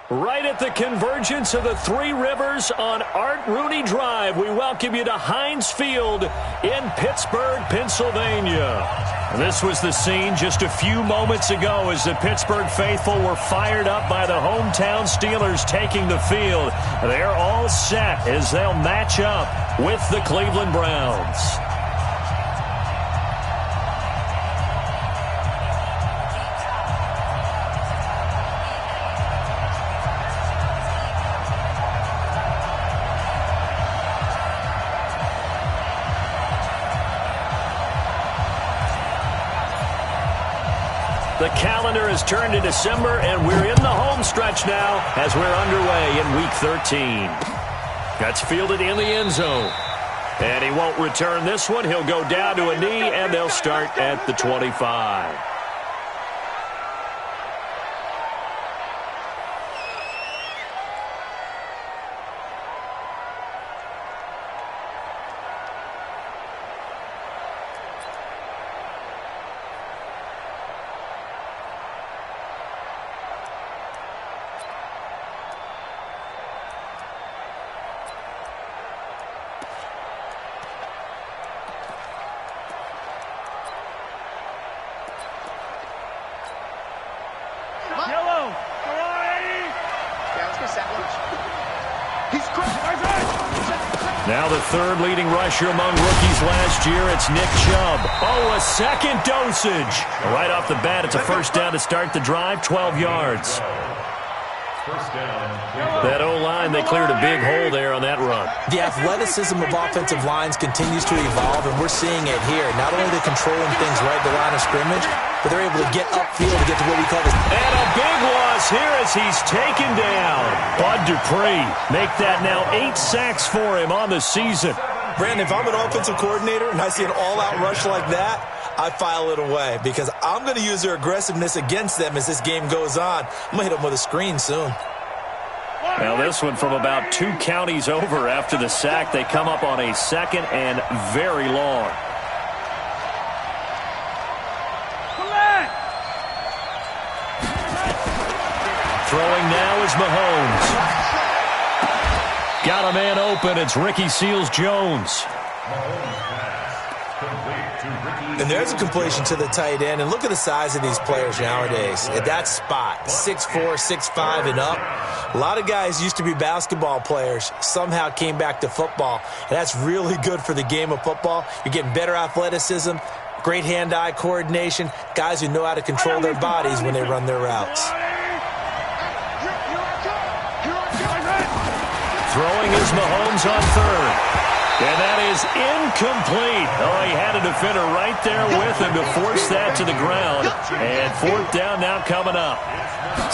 Right at the convergence of the Three Rivers on Art Rooney Drive, we welcome you to Heinz Field in Pittsburgh, Pennsylvania. This was the scene just a few moments ago as the Pittsburgh faithful were fired up by the hometown Steelers taking the field. They're all set as they'll match up with the Cleveland Browns. The calendar has turned to December, and we're in the home stretch now as we're underway in Week 13. That's fielded in the end zone. And he won't return this one. He'll go down to a knee, and they'll start at the 25. Now the third leading rusher among rookies last year, it's Nick Chubb. Oh, a second dosage. Right off the bat, it's a first down to start the drive, 12 yards. That O-line, they cleared a big hole there on that run. The athleticism of offensive lines continues to evolve, and we're seeing it here. Not only are they controlling things right at the line of scrimmage, but they're able to get upfield to get to what we call this. And a big loss here as he's taken down. Bud Dupree make that now 8 sacks for him on the season. Brandon, if I'm an offensive coordinator and I see an all-out rush like that, I file it away because I'm going to use their aggressiveness against them as this game goes on. I'm going to hit them with a screen soon. Now this one from about 2 counties over after the sack. They come up on a second and very long. Throwing now is Mahomes. Got a man open. It's Ricky Seals-Jones. And there's a completion to the tight end. And look at the size of these players nowadays. At that spot, 6'4", 6'5", and up. A lot of guys used to be basketball players, somehow came back to football. And that's really good for the game of football. You're getting better athleticism, great hand-eye coordination, guys who know how to control their bodies when they run their routes. Throwing is Mahomes on third. And that is incomplete. Oh, he had a defender right there with him to force that to the ground. And fourth down now coming up.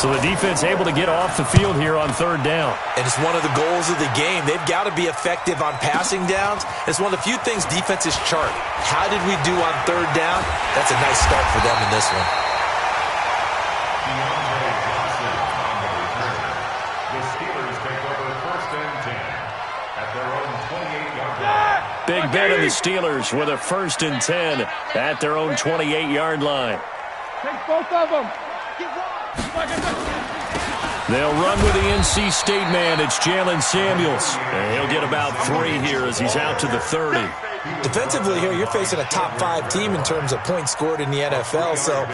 So the defense able to get off the field here on third down. And it's one of the goals of the game. They've got to be effective on passing downs. It's one of the few things defenses chart. How did we do on third down? That's a nice start for them in this one. Big Ben and the Steelers with a 1st and 10 at their own 28-yard line. Take both of them. They'll run with the NC State man. It's Jalen Samuels. And he'll get about 3 here as he's out to the 30. Defensively here, you're facing a top 5 team in terms of points scored in the NFL. So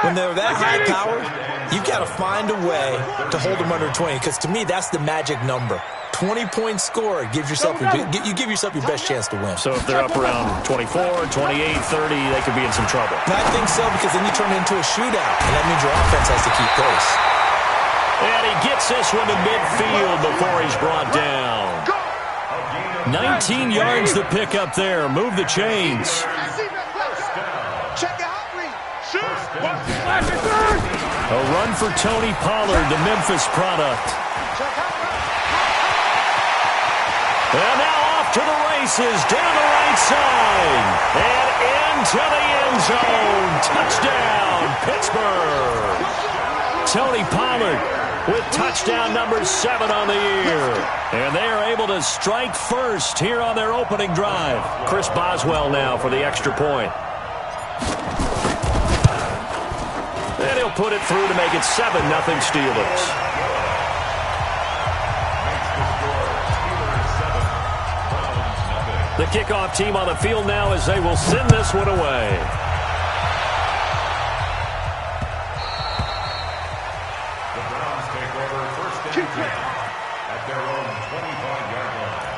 when they're that high powered, you've got to find a way to hold them under 20. Because to me, that's the magic number. 20-point score gives yourself you give yourself your best chance to win. So if they're up around 24, 28, 30, they could be in some trouble. I think so, because then you turn it into a shootout, and that means your offense has to keep pace. And he gets this one to midfield before he's brought down. 19 yards to pick up there. Move the chains. A run for Tony Pollard, the Memphis product. And now off to the races, down the right side, and into the end zone. Touchdown, Pittsburgh. Tony Pollard with touchdown number 7 on the year. And they are able to strike first here on their opening drive. Chris Boswell now for the extra point. And he'll put it through to make it 7-0 Steelers. The kickoff team on the field now as they will send this one away. The Browns take over first and 10 at their own 25-yard line.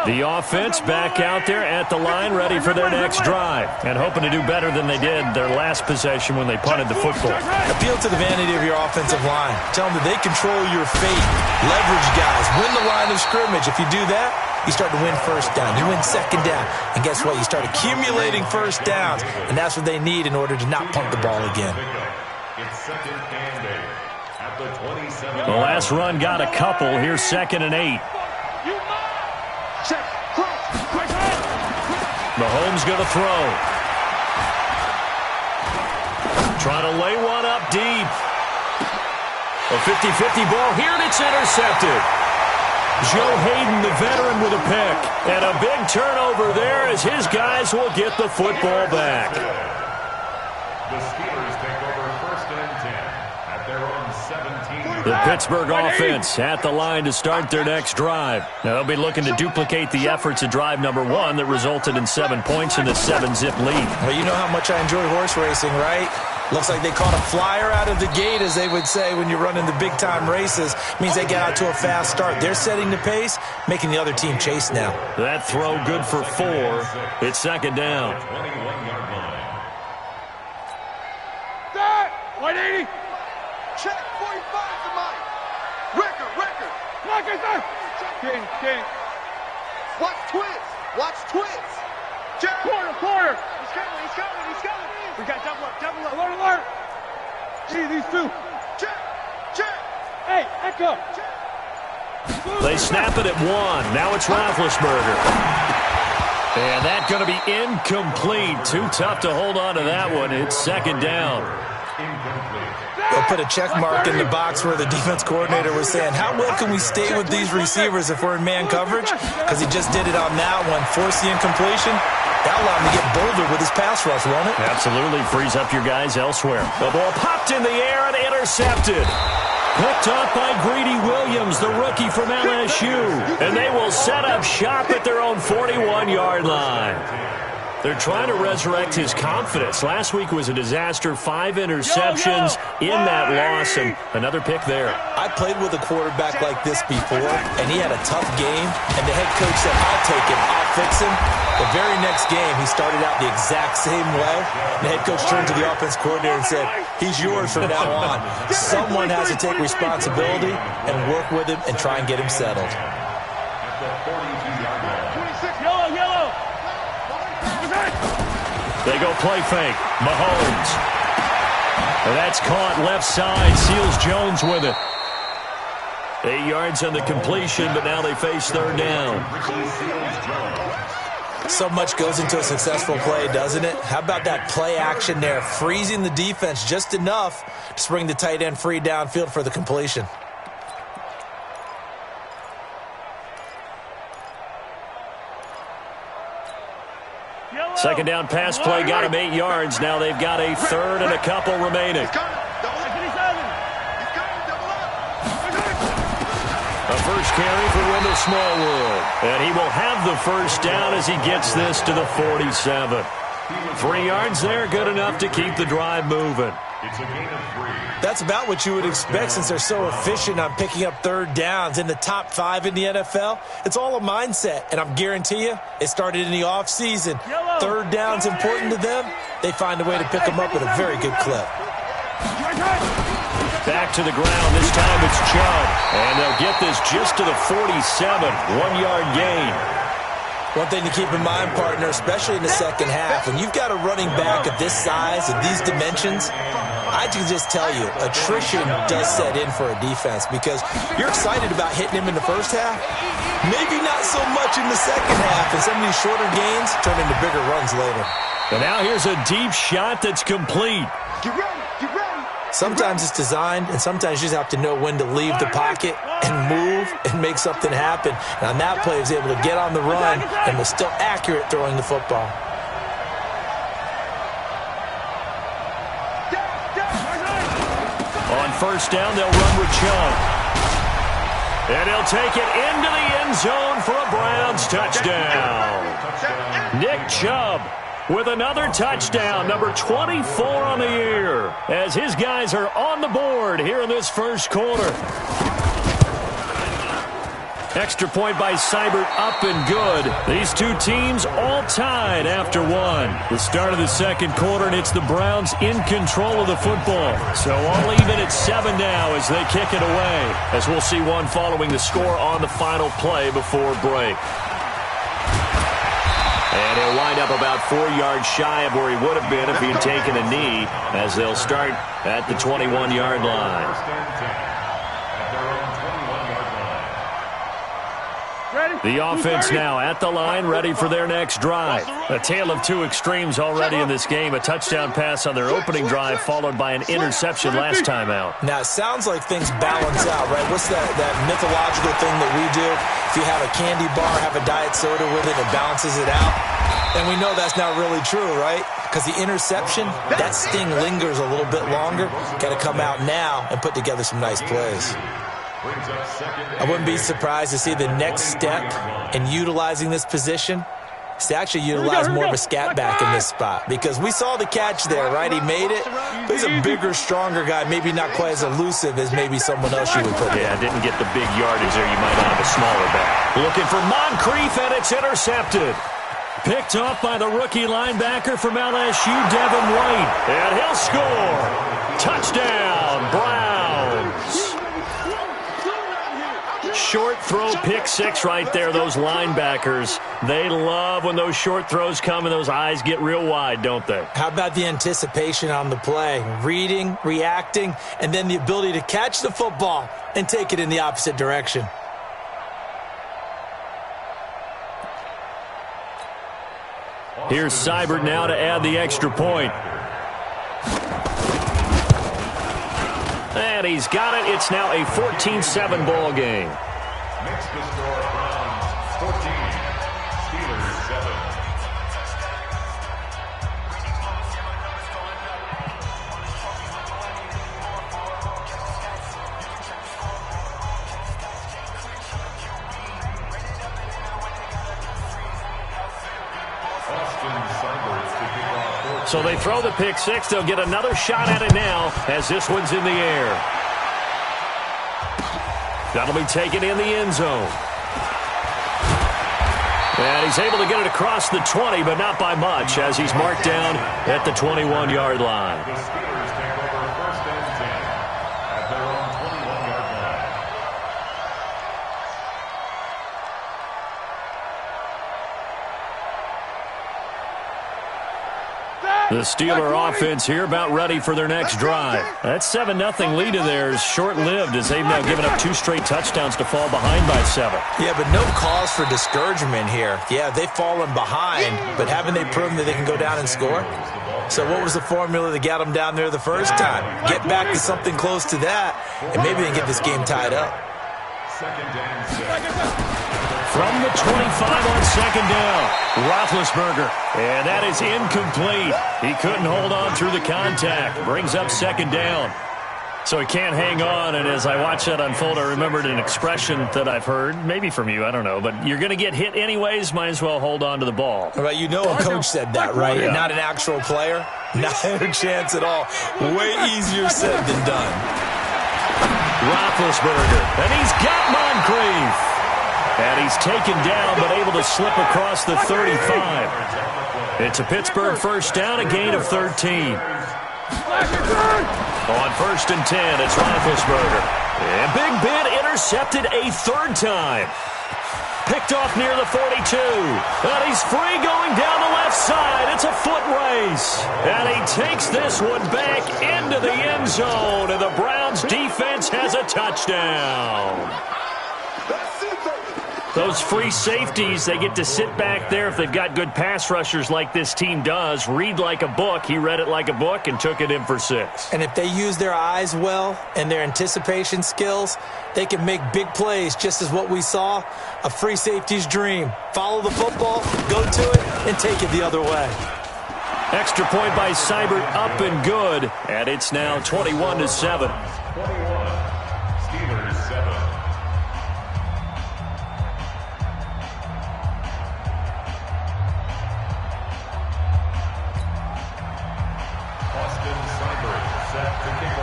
The offense back out there at the line, ready for their next drive, and hoping to do better than they did their last possession when they punted the football. Appeal to the vanity of your offensive line. Tell them that they control your fate. Leverage guys. Win the line of scrimmage. If you do that, you start to win first down. You win second down. And guess what? You start accumulating first downs, and that's what they need in order to not punt the ball again. It's second and 8 at the 27. The last run got a couple. Here's 2nd and 8. Mahomes going to throw. Trying to lay one up deep. A 50-50 ball here, and it's intercepted. Joe Hayden, the veteran, with a pick. And a big turnover there as his guys will get the football back. The Steelers take over first and 10 at their own 17. The Pittsburgh offense at the line to start their next drive. Now they'll be looking to duplicate the efforts of drive number 1 that resulted in 7 points in the 7-zip lead. Well, you know how much I enjoy horse racing, right? Looks like they caught a flyer out of the gate, as they would say when you're running the big-time races. Means they get out to a fast start. They're setting the pace, making the other team chase now. That throw good for 4. It's 2nd down. 21-yard line. 180. Check 45 to Mike. Record. King. Watch twins. Check. Quarter. He's coming. We got double up. Alert. See these two. Check. Hey, Echo. They snap it at 1. Now it's Roethlisberger. And that's going to be incomplete. Too tough to hold on to that one. It's 2nd down. They'll put a check mark in the box where the defense coordinator was saying, how well can we stay with these receivers if we're in man coverage? Because he just did it on that one. Force the incompletion. That'll allow him to get bolder with his pass rush, won't it? Absolutely. Frees up your guys elsewhere. The ball popped in the air and intercepted. Picked up by Greedy Williams, the rookie from LSU. And they will set up shop at their own 41-yard line. They're trying to resurrect his confidence. Last week was a disaster. 5 interceptions in that loss, and another pick there. I played with a quarterback like this before, and he had a tough game, and the head coach said, I'll take him, I'll fix him. The very next game, he started out the exact same way. The head coach turned to the offense coordinator and said, he's yours from now on. Someone has to take responsibility and work with him and try and get him settled. At the 42-yard line. 26. Yellow. They go play fake. Mahomes. And that's caught left side. Seals Jones with it. 8 yards on the completion, but now they face 3rd down. So much goes into a successful play, doesn't it? How about that play action there? Freezing the defense just enough to bring the tight end free downfield for the completion. Second down pass play got him 8 yards. Now they've got a 3rd and a couple remaining. A first carry for Wendell Smallwood. And he will have the first down as he gets this to the 47. 3 yards there, good enough to keep the drive moving. It's a gain of 3. That's about what you would expect since they're so efficient on picking up 3rd downs in the top 5 in the NFL. It's all a mindset, and I'm guarantee you it started in the offseason. 3rd down's important to them. They find a way to pick them up at a very good clip. Back to the ground. This time it's Chubb. And they'll get this just to the 47. 1-yard gain. One thing to keep in mind, partner, especially in the second half, when you've got a running back of this size and these dimensions, I can just tell you, attrition does set in for a defense because you're excited about hitting him in the first half, maybe not so much in the second half, and some of these shorter gains turn into bigger runs later. And now here's a deep shot that's complete. Get ready. Sometimes it's designed, and sometimes you just have to know when to leave the pocket and move and make something happen. And on that play, he was able to get on the run and was still accurate throwing the football. On first down, they'll run with Chubb. And he'll take it into the end zone for a Browns touchdown. Nick Chubb with another touchdown, number 24 on the year, as his guys are on the board here in this first quarter. Extra point by Seibert, up and good. These two teams all tied after one. The start of the second quarter, and it's the Browns in control of the football. So all even at 7 now as they kick it away, as we'll see one following the score on the final play before break. And he'll wind up about 4 yards shy of where he would have been if he'd taken a knee, as they'll start at the 21-yard line. The offense now at the line, ready for their next drive. A tale of two extremes already in this game. A touchdown pass on their opening drive, followed by an interception last time out. Now, it sounds like things balance out, right? What's that mythological thing that we do? If you have a candy bar, have a diet soda with it, it balances it out. And we know that's not really true, right? Because the interception, that sting lingers a little bit longer. Got to come out now and put together some nice plays. I wouldn't be surprised to see the next step in utilizing this position is to actually utilize more of a scat back in this spot, because we saw the catch there, right? He made it, but he's a bigger, stronger guy, maybe not quite as elusive as maybe someone else you would put there. Yeah, didn't get the big yardage there. You might have a smaller back. Looking for Moncrief, and it's intercepted. Picked off by the rookie linebacker from LSU, Devin White, and he'll score. Touchdown, Browns. Short throw, pick six right there. Those linebackers, they love when those short throws come and those eyes get real wide, don't they? How about the anticipation on the play? Reading, reacting, and then the ability to catch the football and take it in the opposite direction. Here's Seibert now to add the extra point. And he's got it. It's now a 14-7 ball game. Makes the score Browns 14, Steelers 7. So they throw the pick six. They'll get another shot at it now as this one's in the air. That'll be taken in the end zone. And he's able to get it across the 20, but not by much, as he's marked down at the 21-yard line. The Steelers take over first and 10 at their own 21-yard line. The Steeler offense here about ready for their next drive. That 7-0 lead of theirs short-lived, as they've now given up 2 straight touchdowns to fall behind by 7. Yeah, but no cause for discouragement here. Yeah, they've fallen behind, but haven't they proven that they can go down and score? So what was the formula that got them down there the first time? Get back to something close to that, and maybe they can get this game tied up. Second and 6. From the 25 on second down, Roethlisberger. And that is incomplete. He couldn't hold on through the contact. Brings up second down. So he can't hang on, and as I watched that unfold, I remembered an expression that I've heard, maybe from you, I don't know, but you're going to get hit anyways, might as well hold on to the ball. Right, you know a coach said that, right? Yeah. Not an actual player. Not a chance at all. Way easier said than done. Roethlisberger, and he's got Moncrief. And he's taken down, but able to slip across the 35. It's a Pittsburgh first down, a gain of 13. On first and 10, it's Roethlisberger. And Big Ben intercepted a third time. Picked off near the 42. And he's free going down the left side. It's a foot race. And he takes this one back into the end zone. And the Browns defense has a touchdown. Those free safeties, they get to sit back there if they've got good pass rushers like this team does. Read like a book. He read it like a book and took it in for 6. And if they use their eyes well and their anticipation skills, they can make big plays, just as what we saw, a free safety's dream. Follow the football, go to it, and take it the other way. Extra point by Seibert, up and good. And it's now 21-7. 21, Steelers 7.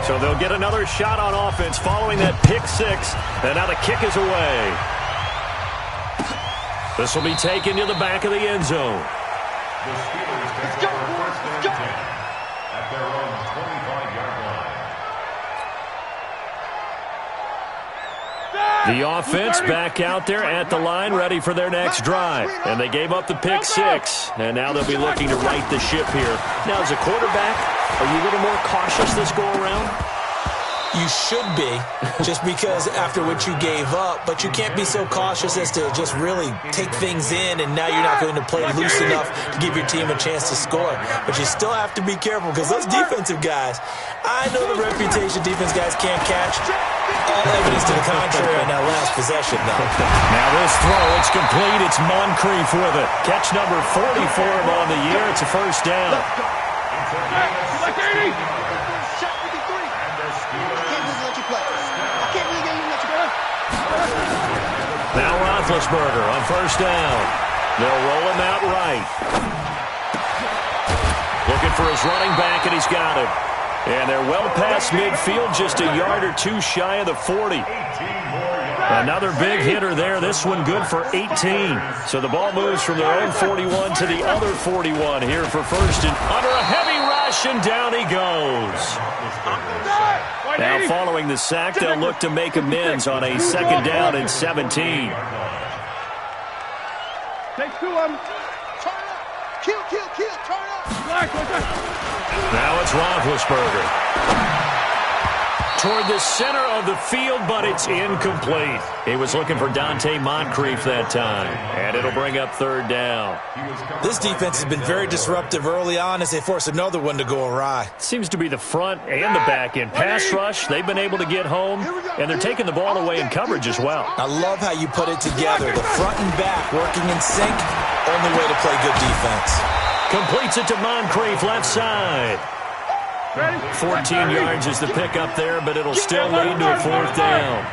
So they'll get another shot on offense following that pick six. And now the kick is away. This will be taken to the back of the end zone. The Steelers take over first and 10 at their own 25-yard line. The offense back out there at the line, ready for their next drive. And they gave up the pick six, and now they'll be looking to right the ship here. Now, as a quarterback, are you a little more cautious this go-around? You should be, just because after what you gave up, but you can't be so cautious as to just really take things in, and now you're not going to play loose enough to give your team a chance to score. But you still have to be careful, because those defensive guys, I know the reputation defense guys can't catch. All evidence to the contrary on that last possession, though. Now this throw, it's complete. It's Moncrief with it. Catch number 44 on the year. It's a first down. Now Roethlisberger on first down. They'll roll him out right. Looking for his running back, and he's got him. And they're well past midfield, just a yard or two shy of the 40. Another big hitter there. This one good for 18. So the ball moves from their own 41 to the other 41 here for first and under a heavy rush, and down he goes. Now following the sack, they'll look to make amends on a second down and 17. Take two of them. Turn up. Kill, turn up. Now it's Roethlisberger. Toward the center of the field, but it's incomplete. He was looking for Dante Moncrief that time, and it'll bring up third down. This defense has been very disruptive early on as they force another one to go awry. Seems to be the front and the back end. Pass rush, they've been able to get home, and they're taking the ball away in coverage as well. I love how you put it together. The front and back working in sync, only way to play good defense. Completes it to Moncrief, left side. 14 yards is the pickup there, but it'll still lead to a fourth down.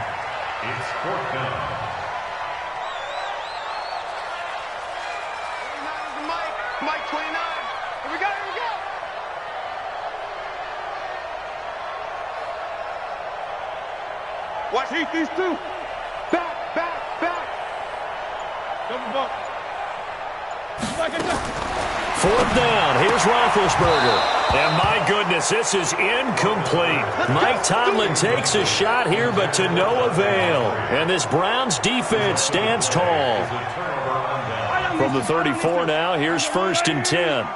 It's fourth down. Mike 29. Here we go. Watch these two. Back. Double bump. Fourth down. Here's Roethlisberger. And my goodness, this is incomplete. Mike Tomlin takes a shot here, but to no avail. And this Browns defense stands tall. From the 34 now, here's first and 10.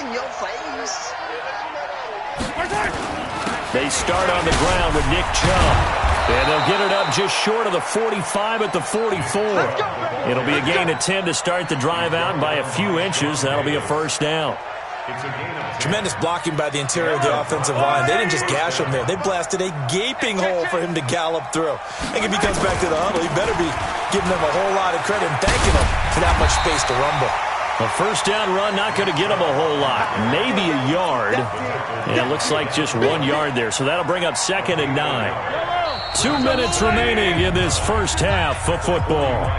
in your face. They start on the ground with Nick Chubb. And they'll get it up just short of the 45 at the 44. It'll be a gain of 10 to start the drive out, and by a few inches, that'll be a first down. Tremendous blocking by the interior of the offensive line. They didn't just gash him there. They blasted a gaping hole for him to gallop through. I think if he comes back to the huddle, he better be giving them a whole lot of credit and thanking them for that much space to rumble. A first down run, not going to get him a whole lot. Maybe a yard. And it looks like just 1 yard there. So that'll bring up 2nd and 9. 2 minutes remaining in this first half of football.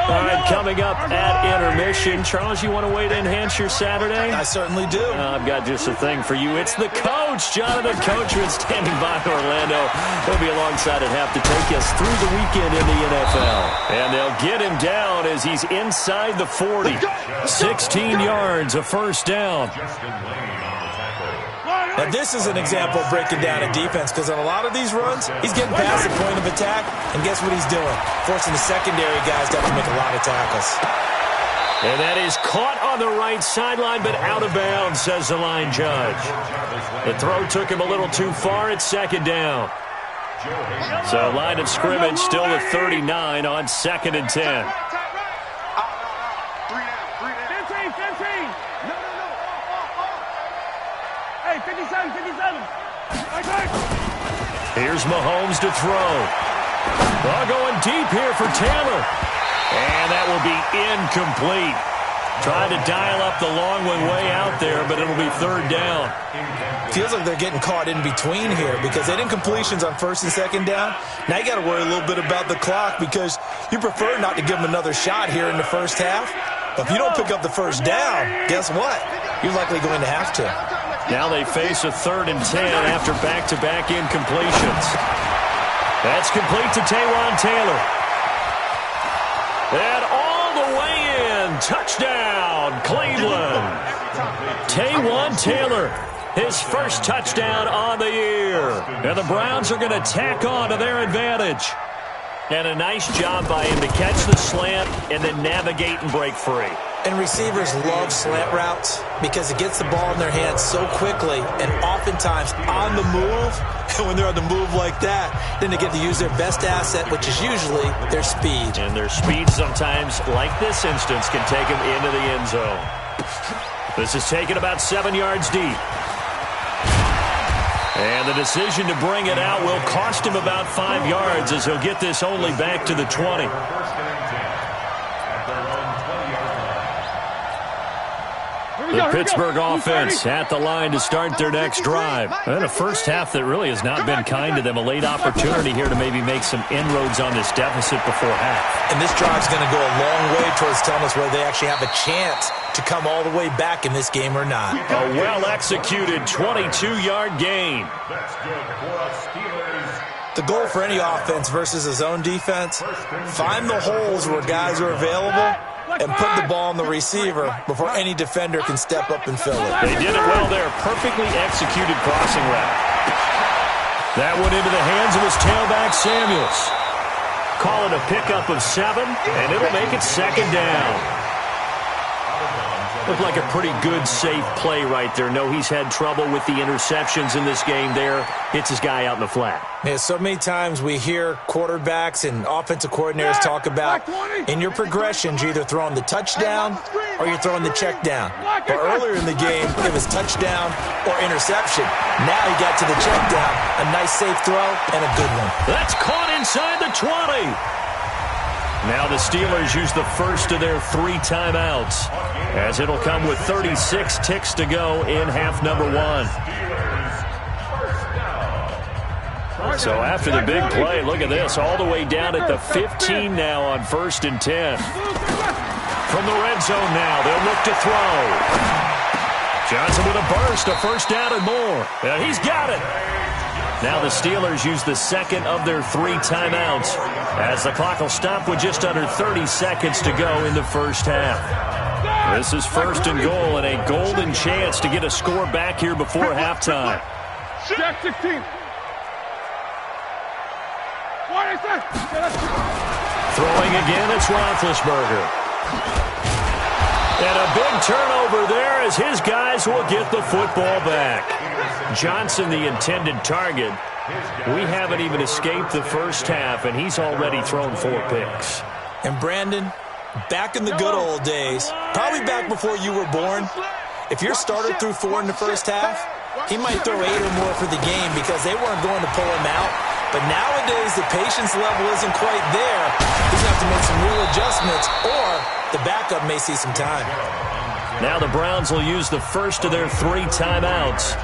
All right, coming up at intermission. Charles, you want to wait to enhance your Saturday? I certainly do. I've got just a thing for you. It's the coach, Jonathan Coachman, standing by Orlando. He'll be alongside at half to take us through the weekend in the NFL. And they'll get him down as he's inside the 40. 16 yards, a first down. Now, this is an example of breaking down a defense, because on a lot of these runs, he's getting past the point of attack, and guess what he's doing? Forcing the secondary guys to have to make a lot of tackles. And that is caught on the right sideline, but out of bounds, says the line judge. The throw took him a little too far. It's 2nd down. So line of scrimmage still the 39 on 2nd and 10. 57. Here's Mahomes to throw. Well, going deep here for Taylor. And that will be incomplete. Trying to dial up the long one way out there, but it'll be 3rd down. Feels like they're getting caught in between here, because they didn't completions on 1st and 2nd down. Now you got to worry a little bit about the clock, because you prefer not to give them another shot here in the first half. If you don't pick up the first down, guess what? You're likely going to have to. Now they face a 3rd and 10 after back-to-back incompletions. That's complete to Taywan Taylor. And all the way in. Touchdown, Cleveland. Taywan Taylor, his first touchdown on the year. And the Browns are going to tack on to their advantage. And a nice job by him to catch the slant and then navigate and break free. And receivers love slant routes because it gets the ball in their hands so quickly and oftentimes on the move. And when they're on the move like that, then they get to use their best asset, which is usually their speed. And their speed sometimes, like this instance, can take them into the end zone. This is taken about 7 yards deep. And the decision to bring it out will cost him about 5 yards as he'll get this only back to the 20. The Pittsburgh offense at the line to start their next drive. And a first half that really has not been kind to them. A late opportunity here to maybe make some inroads on this deficit before half. And this drive's going to go a long way towards telling us whether they actually have a chance to come all the way back in this game or not. A well-executed 22-yard gain. The goal for any offense versus a zone defense, find the holes where guys are available and put the ball on the receiver before any defender can step up and fill it. They did it well there. Perfectly executed crossing route. That went into the hands of his tailback, Samuels. Call it a pickup of 7, and it'll make it 2nd down. Looked like a pretty good, safe play right there. No, he's had trouble with the interceptions in this game there. Hits his guy out in the flat. Yeah, so many times we hear quarterbacks and offensive coordinators talk about in your progressions, you're either throwing the touchdown or you're throwing the check down. But earlier in the game, it was touchdown or interception. Now he got to the check down. A nice, safe throw and a good one. That's caught inside the 20. Now the Steelers use the first of their 3 timeouts, as it'll come with 36 ticks to go in half number 1. So after the big play, look at this, all the way down at the 15 now on 1st and 10. From the red zone now, they'll look to throw. Johnson with a burst, a first down and more. And he's got it. Now the Steelers use the second of their 3 timeouts, as the clock will stop with just under 30 seconds to go in the first half. This is 1st and goal and a golden chance to get a score back here before halftime. Jack 16. Throwing again, it's Roethlisberger. And a big turnover there as his guys will get the football back. Johnson, the intended target. We haven't even escaped the first half, and he's already thrown 4 picks. And Brandon, back in the good old days, probably back before you were born, if your starter threw 4 in the first half, he might throw 8 or more for the game because they weren't going to pull him out. But nowadays, the patience level isn't quite there. He's going to have to make some real adjustments, or the backup may see some time. Now the Browns will use the first of their 3 timeouts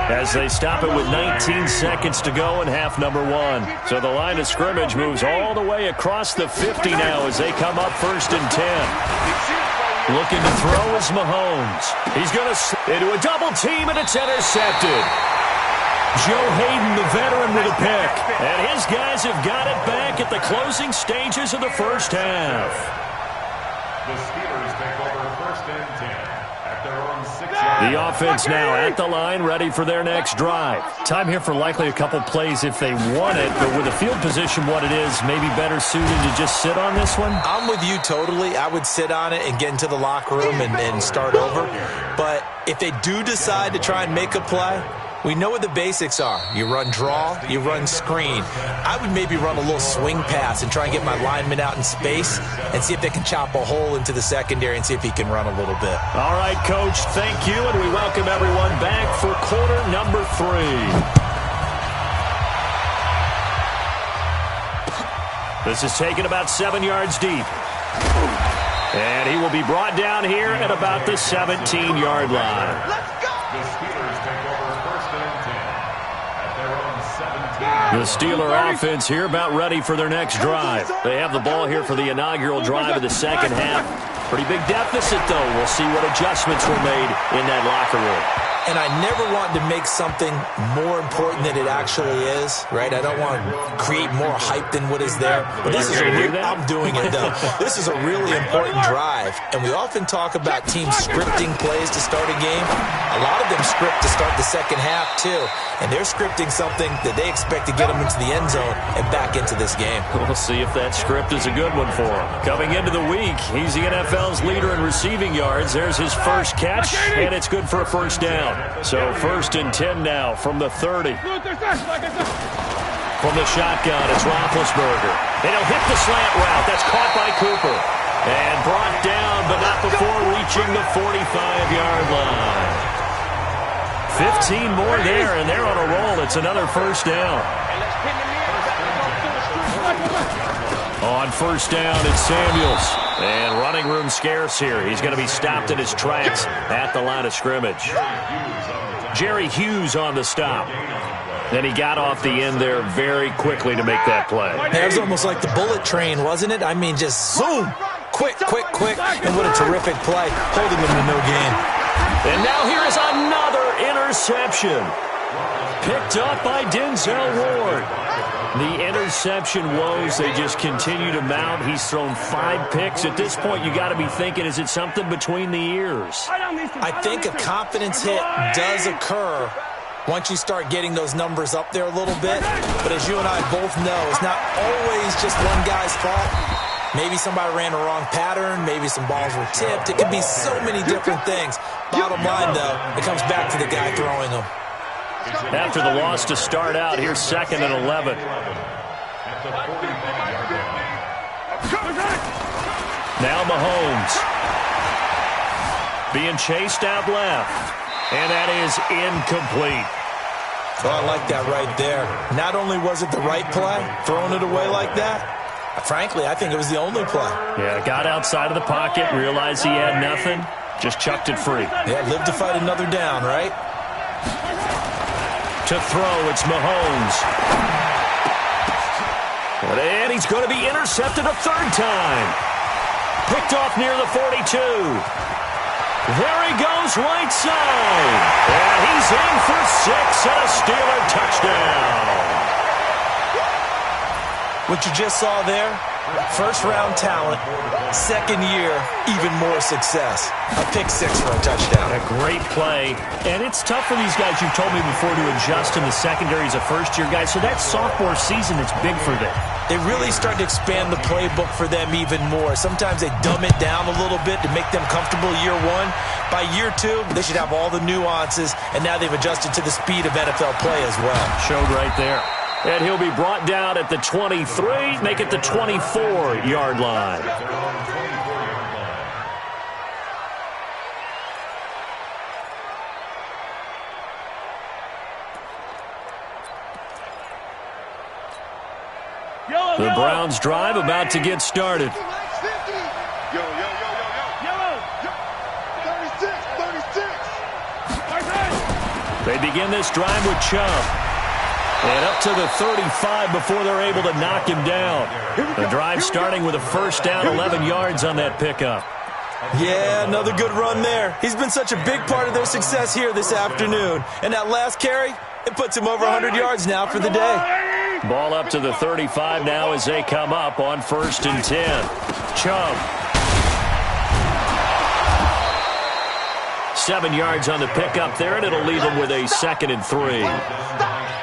as they stop it with 19 seconds to go in half number 1. So the line of scrimmage moves all the way across the 50 now as they come up 1st and 10. Looking to throw is Mahomes. He's going to into a double team, and it's intercepted. Joe Hayden, the veteran, with a pick. And his guys have got it back at the closing stages of the first half. The Steelers take over 1st and 10 at their own 6-yard. The offense now at the line, ready for their next drive. Time here for likely a couple plays if they want it, but with the field position what it is, maybe better suited to just sit on this one? I'm with you totally. I would sit on it and get into the locker room and start over. But if they do decide to try and make a play, we know what the basics are. You run draw, you run screen. I would maybe run a little swing pass and try and get my lineman out in space and see if they can chop a hole into the secondary and see if he can run a little bit. All right, Coach, thank you, and we welcome everyone back for quarter number 3. This is taken about 7 yards deep. And he will be brought down here at about the 17-yard line. Let's go! The Steelers take over 1st and 10 at their own 17. The Steeler offense here about ready for their next drive. They have the ball here for the inaugural drive of the second half. Pretty big deficit, though. We'll see what adjustments were made in that locker room. And I never want to make something more important than it actually is, right? I don't want to create more hype than what is there. But this is I'm doing it, though. This is a really important drive. And we often talk about teams scripting plays to start a game. A lot of them script to start the second half, too. And they're scripting something that they expect to get them into the end zone and back into this game. We'll see if that script is a good one for him. Coming into the week, he's the NFL's leader in receiving yards. There's his first catch, and it's good for a first down. So 1st and 10 now from the 30. From the shotgun, it's Roethlisberger. And he'll hit the slant route. That's caught by Cooper. And brought down, but not before reaching the 45-yard line. 15 more there, and they're on a roll. It's another first down. On first down, it's Samuels. And running room scarce here. He's going to be stopped in his tracks at the line of scrimmage. Jerry Hughes on the stop. Then he got off the end there very quickly to make that play. It was almost like the bullet train, wasn't it? I mean, just zoom. Quick, quick, quick. And what a terrific play, holding him to no gain. And now here is another interception. Picked up by Denzel Ward. The interception woes, they just continue to mount. He's thrown 5 picks. At this point, you got to be thinking, is it something between the ears? I think a confidence hit does occur once you start getting those numbers up there a little bit. But as you and I both know, it's not always just one guy's fault. Maybe somebody ran the wrong pattern. Maybe some balls were tipped. It could be so many different things. Bottom line, though, it comes back to the guy throwing them. After the loss to start out, here's 2nd and 11. Now Mahomes. Being chased out left. And that is incomplete. Oh, I like that right there. Not only was it the right play, throwing it away like that, frankly, I think it was the only play. Yeah, got outside of the pocket, realized he had nothing, just chucked it free. Yeah, live to fight another down, right? To throw, it's Mahomes. And he's going to be intercepted a 3rd time. Picked off near the 42. There he goes, right side. And he's in for 6 and a Steeler touchdown. What you just saw there, first-round talent, 2nd year, even more success. A pick 6 for a touchdown. A great play. And it's tough for these guys, you've told me before, to adjust in the secondary as a first-year guy. So that sophomore season, it's big for them. They really start to expand the playbook for them even more. Sometimes they dumb it down a little bit to make them comfortable year 1. By year 2, they should have all the nuances, and now they've adjusted to the speed of NFL play as well. Showed right there. And he'll be brought down at the 23, make it the 24-yard line. The Browns drive about to get started. They begin this drive with Chubb. And up to the 35 before they're able to knock him down. The drive starting with a first down, 11 yards on that pickup. Yeah, another good run there. He's been such a big part of their success here this afternoon. And that last carry, it puts him over 100 yards now for the day. Ball up to the 35 now as they come up on 1st and 10. Chubb. 7 yards on the pickup there, and it'll leave them with a 2nd and 3.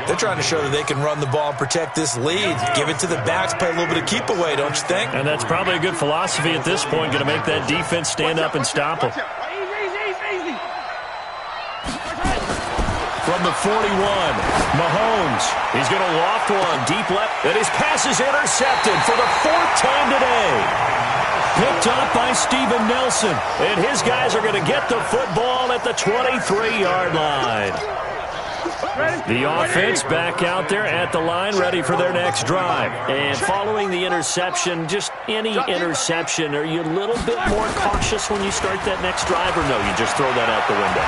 They're trying to show that they can run the ball and protect this lead. Give it to the backs, play a little bit of keep away, don't you think? And that's probably a good philosophy at this point, going to make that defense stand up and stop them. From the 41, Mahomes. He's going to loft one deep left, and his pass is intercepted for the 4th time today. Picked up by Steven Nelson, and his guys are going to get the football at the 23-yard line. The offense back out there at the line, ready for their next drive. And following the interception, just any interception, are you a little bit more cautious when you start that next drive, or no, you just throw that out the window?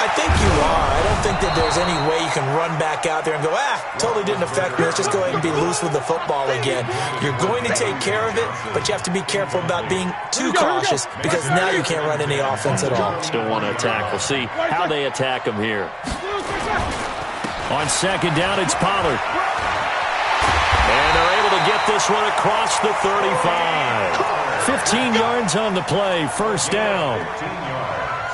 I think you are. I don't think that there's any way you can run back out there and go, totally didn't affect me. Let's just go ahead and be loose with the football again. You're going to take care of it, but you have to be careful about being too cautious because now you can't run any offense at all. Still want to attack. We'll see how they attack him here. On second down, it's Pollard. And they're able to get this one across the 35. 15 yards on the play, first down.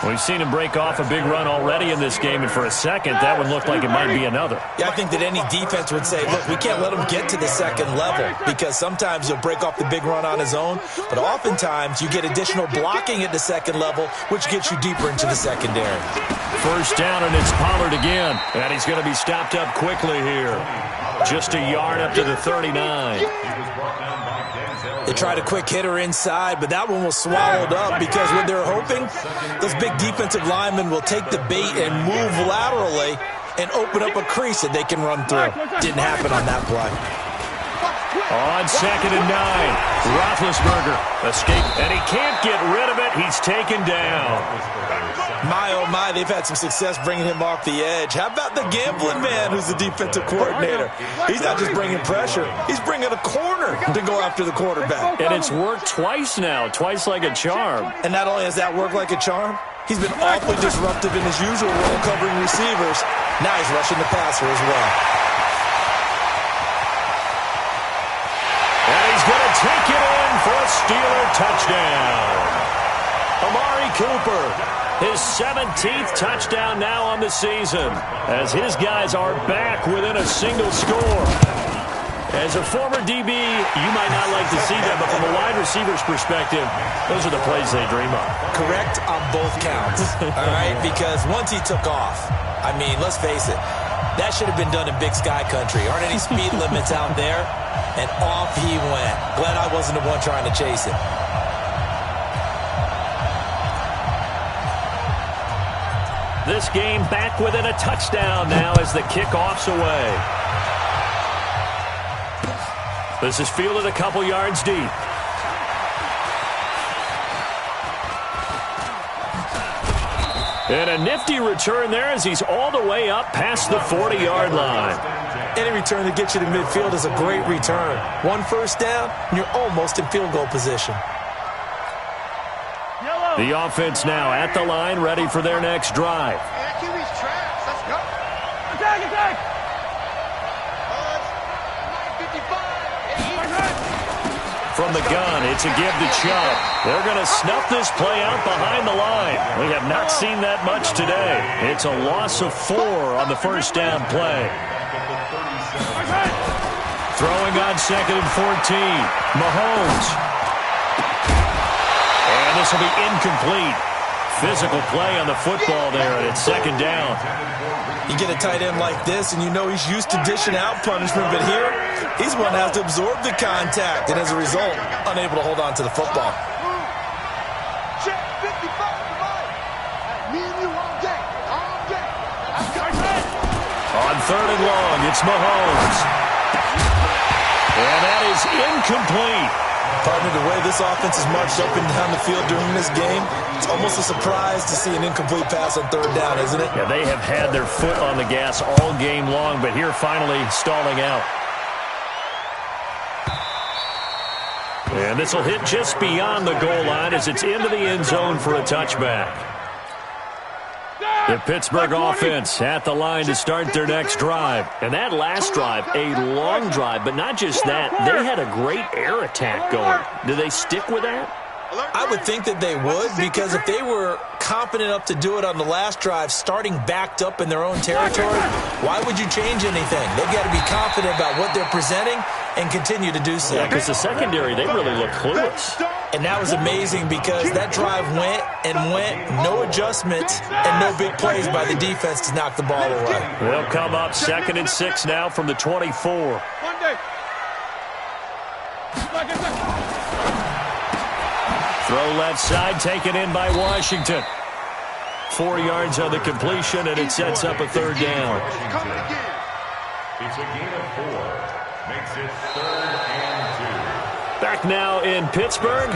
We've seen him break off a big run already in this game, and for a second, that one looked like it might be another. Yeah, I think that any defense would say, look, we can't let him get to the second level because sometimes he'll break off the big run on his own, but oftentimes you get additional blocking at the second level, which gets you deeper into the secondary. First down, and it's Pollard again, and he's going to be stopped up quickly here. Just a yard up to the 39. They tried a quick hitter inside, but that one was swallowed up because what they're hoping, those big defensive linemen will take the bait and move laterally and open up a crease that they can run through. Didn't happen on that play. On second and 9, Roethlisberger escaped, and he can't get rid of it. He's taken down. My, oh my, they've had some success bringing him off the edge. How about the gambling man who's the defensive coordinator? He's not just bringing pressure. He's bringing a corner to go after the quarterback. And it's worked twice now, twice like a charm. And not only has that worked like a charm, he's been awfully disruptive in his usual role covering receivers. Now he's rushing the passer as well. And he's going to take it in for a Steeler touchdown. Amari Cooper, his 17th touchdown now on the season, as his guys are back within a single score. As a former DB, you might not like to see that, but from a wide receiver's perspective, those are the plays they dream of. Correct on both counts, all right? Because once he took off, I mean, let's face it, that should have been done in Big Sky Country. Aren't any speed limits out there? And off he went. Glad I wasn't the one trying to chase him. This game back within a touchdown now as the kickoff's away. This is fielded a couple yards deep. And a nifty return there as he's all the way up past the 40-yard line. Any return that gets you to midfield is a great return. One first down, and you're almost in field goal position. The offense now at the line, ready for their next drive. QB's traps. Let's go. Attack, attack. 9:55. From the gun, it's a give to Chubb. They're going to snuff this play out behind the line. We have not seen that much today. It's a loss of 4 on the first down play. Throwing on second and 14. Mahomes. And this will be incomplete. Physical play on the football there, and it's second down. You get a tight end like this, and you know he's used to dishing out punishment, but here, he's one that has to absorb the contact, and as a result, unable to hold on to the football. Check 55. Me and you all day. All day. On third and long, it's Mahomes. And that is incomplete. Partner, the way this offense has marched up and down the field during this game, it's almost a surprise to see an incomplete pass on third down, isn't it? Yeah, they have had their foot on the gas all game long, but here finally stalling out. And this will hit just beyond the goal line as it's into the end zone for a touchback. The Pittsburgh offense at the line to start their next drive. And that last drive, a long drive, but not just that. They had a great air attack going. Do they stick with that? I would think that they would, because if they were confident enough to do it on the last drive, starting backed up in their own territory, why would you change anything? They've got to be confident about what they're presenting and continue to do so. Yeah, because the secondary, they really look clueless. And that was amazing because that drive went and went, no adjustments and no big plays by the defense to knock the ball away. They'll come up second and 6 now from the 24. Throw left side, taken in by Washington. 4 yards on the completion, and it sets up a third down. It's a gain of 4. Makes it 3rd and 2. Back now in Pittsburgh.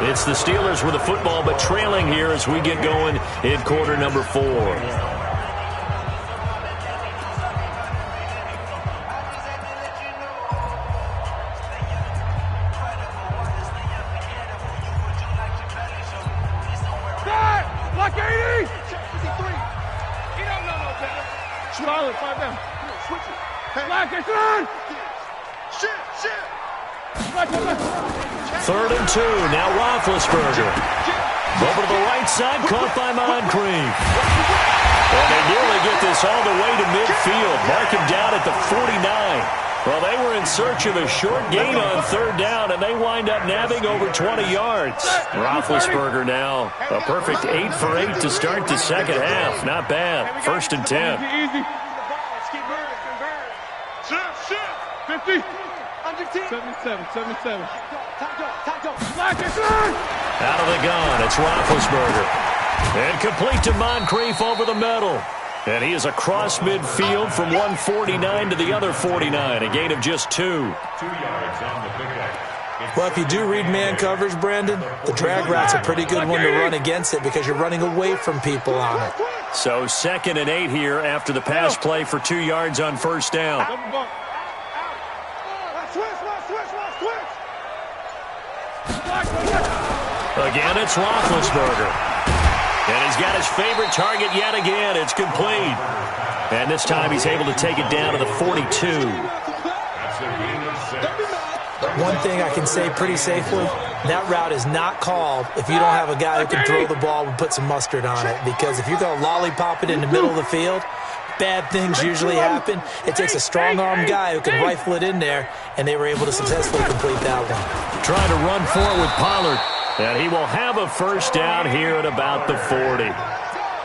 It's the Steelers with the football, but trailing here as we get going in quarter number 4. Block 80! 53. He don't know no better. Solid, 5 down. Switch it. Black, it's on! Shit! Black. 3rd and 2. Now Roethlisberger. Over to the right side, caught by Moncrief. And they nearly get this all the way to midfield. Mark him down at the 49. Well, they were in search of a short gain on 3rd down, and they wind up nabbing over 20 yards. Roethlisberger now a perfect 8 for 8 to start the second half. Not bad. 1st and 10. Easy. 50. 77. Black, it's on! Out of the gun, it's Roethlisberger. And complete to Moncrief over the middle. And he is across midfield from 149 to the other 49, a gain of just 2. 2 yards on the pickup. Well, if you do read man coverage, Brandon, the drag route's a pretty good one to run against it because you're running away from people on it. So 2nd and 8 here after the pass play for 2 yards on 1st down. Again, it's Roethlisberger. And he's got his favorite target yet again. It's complete. And this time he's able to take it down to the 42. That's a gain of 6. One thing I can say pretty safely, that route is not called if you don't have a guy who can throw the ball and put some mustard on it. Because if you're going to lollipop it in the middle of the field, bad things usually happen. It takes a strong-armed guy who can rifle it in there, and they were able to successfully complete that one. Trying to run forward with Pollard. And he will have a 1st down here at about the 40.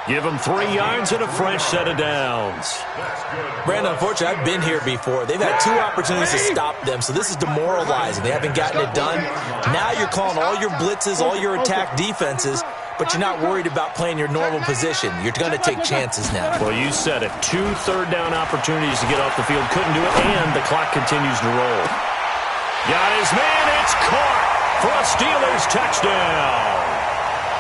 Give him 3 yards and a fresh set of downs. Brandon, unfortunately, I've been here before. They've had 2 opportunities to stop them, so this is demoralizing. They haven't gotten it done. Now you're calling all your blitzes, all your attack defenses, but you're not worried about playing your normal position. You're going to take chances now. Well, you said it. 2 third-down opportunities to get off the field. Couldn't do it, and the clock continues to roll. Got his man. It's caught for a Steelers touchdown.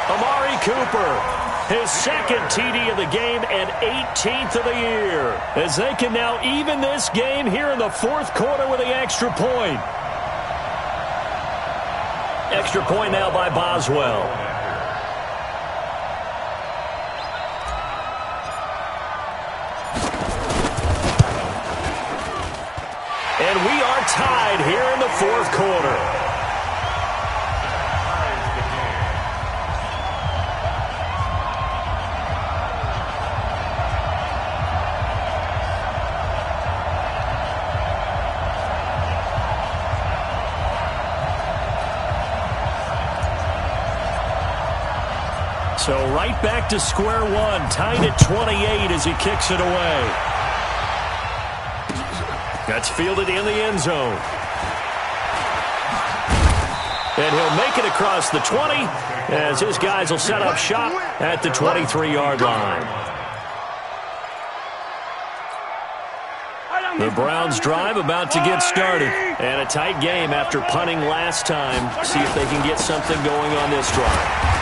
Amari Cooper, his 2nd TD of the game and 18th of the year, as they can now even this game here in the 4th quarter with the extra point. Extra point now by Boswell. And we are tied here in the 4th quarter. So right back to square one, tied at 28 as he kicks it away. That's fielded in the end zone. And he'll make it across the 20 as his guys will set up shop at the 23-yard line. The Browns drive about to get started. And a tight game after punting last time. See if they can get something going on this drive.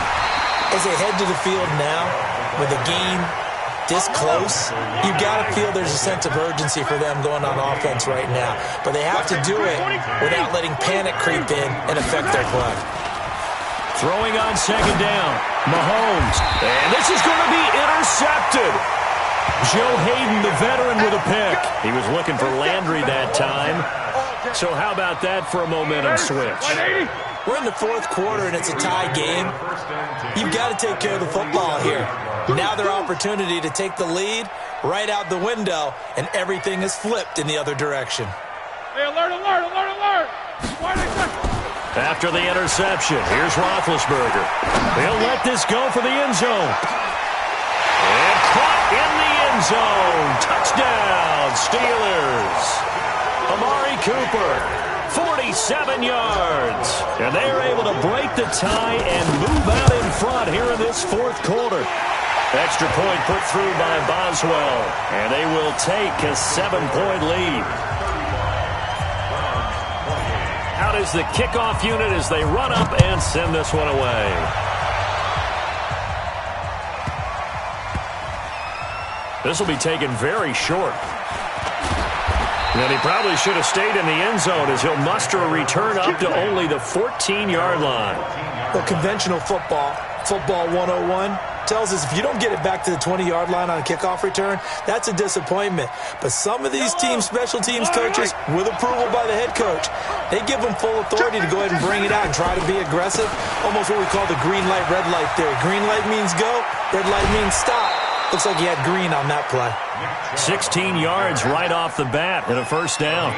As they head to the field now, with the game this close, you've got to feel there's a sense of urgency for them going on offense right now. But they have to do it without letting panic creep in and affect their play. Throwing on 2nd down, Mahomes. And this is going to be intercepted. Joe Hayden, the veteran, with a pick. He was looking for Landry that time. So how about that for a momentum switch? We're in the 4th quarter, and it's a tie game. You've got to take care of the football here. Now their opportunity to take the lead right out the window, and everything is flipped in the other direction. Hey, alert! After the interception, here's Roethlisberger. He'll let this go for the end zone. And caught in the end zone. Touchdown, Steelers. Amari Cooper. 47 yards. And they are able to break the tie and move out in front here in this 4th quarter. Extra point put through by Boswell. And they will take a 7-point lead. Out is the kickoff unit as they run up and send this one away. This will be taken very short. And he probably should have stayed in the end zone as he'll muster a return up to only the 14-yard line. Well, conventional football 101, tells us if you don't get it back to the 20-yard line on a kickoff return, that's a disappointment. But some of these teams, special teams coaches, with approval by the head coach, they give them full authority to go ahead and bring it out and try to be aggressive. Almost what we call the green light, red light theory. Green light means go, red light means stop. Looks like he had green on that play. 16 yards right off the bat and a first down.